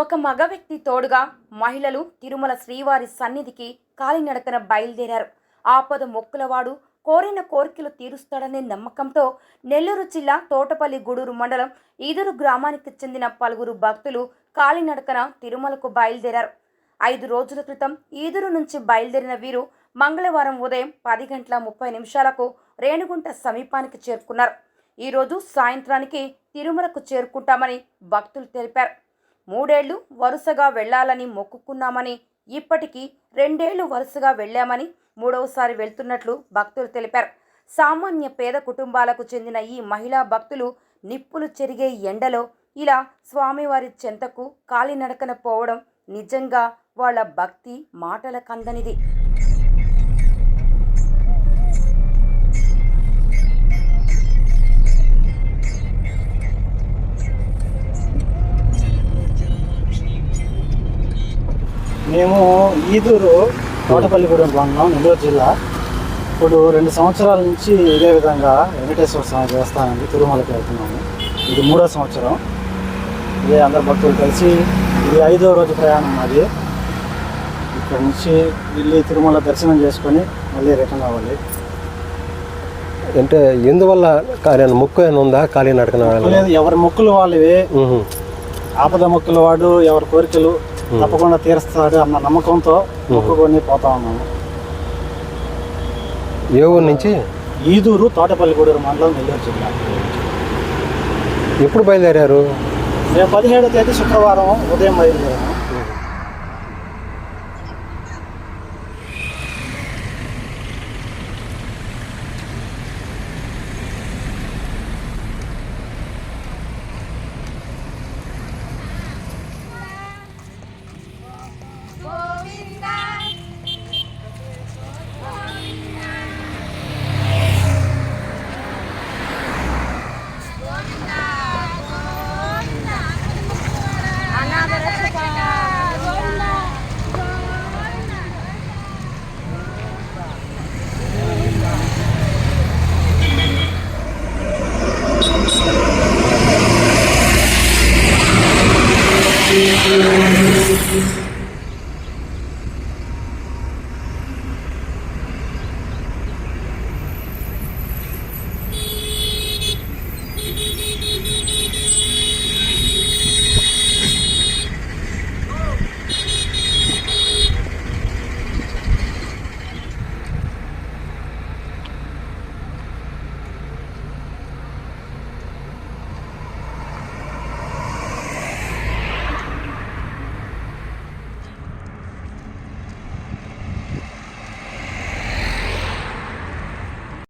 ఒక మగ వ్యక్తి తోడుగా మహిళలు తిరుమల శ్రీవారి సన్నిధికి కాలినడకన బయలుదేరారు. ఆపద మొక్కులవాడు కోరిన కోరికలు తీరుస్తాడనే నమ్మకంతో నెల్లూరు జిల్లా తోటపల్లి గూడూరు మండలం ఈదూరు గ్రామానికి చెందిన పలువురు భక్తులు కాలినడకన తిరుమలకు బయలుదేరారు. 5 రోజుల క్రితం ఈదూరు నుంచి బయలుదేరిన వీరు మంగళవారం ఉదయం 10:30 రేణిగుంట సమీపానికి చేరుకున్నారు. ఈరోజు సాయంత్రానికి తిరుమలకు చేరుకుంటామని భక్తులు తెలిపారు. 3 ఏళ్లు వరుసగా వెళ్లాలని మొక్కుకున్నామని, ఇప్పటికీ 2 ఏళ్లు వరుసగా వెళ్లామని, 3వసారి వెళ్తున్నట్లు భక్తులు తెలిపారు. సామాన్య పేద కుటుంబాలకు చెందిన ఈ మహిళా భక్తులు నిప్పులు చెరిగే ఎండలో ఇలా స్వామివారి చెంతకు కాలినడకన పోవడం నిజంగా వాళ్ళ భక్తి మాటల కందనిది. మేము ఈదూరు తోటపల్లిగూడెం మండలం నెల్లూరు జిల్లా. ఇప్పుడు 2 సంవత్సరాల నుంచి ఇదే విధంగా వెంకటేశ్వర స్వామి దేవస్థానానికి తిరుమలకి వెళ్తున్నాము. ఇది 3వ సంవత్సరం. ఇదే అందరు భక్తులు కలిసి ఇది 5వ రోజు ప్రయాణం. అది ఇక్కడ నుంచి వెళ్ళి తిరుమల దర్శనం చేసుకొని మళ్ళీ రిటర్న్ అవ్వాలి. అంటే ఎందువల్ల మొక్కు ఏమైనా ఉందా? కాలినడకన లేదు, ఎవరి మొక్కులు వాళ్ళవి. ఆపద మొక్కుల వాడు ఎవరి కోరికలు తప్పకుండా తీరుస్తాడు అన్న నమ్మకంతో మొక్కుకొని పోతా ఉన్నాము. ఏ ఊరు నుంచి? ఈదూరు తోటపల్లిగూడూరు మండలం నెల్లూరు జిల్లా. ఎప్పుడు బయలుదేరారు? రేపు 17వ తేదీ శుక్రవారం ఉదయం బయలుదేరాము.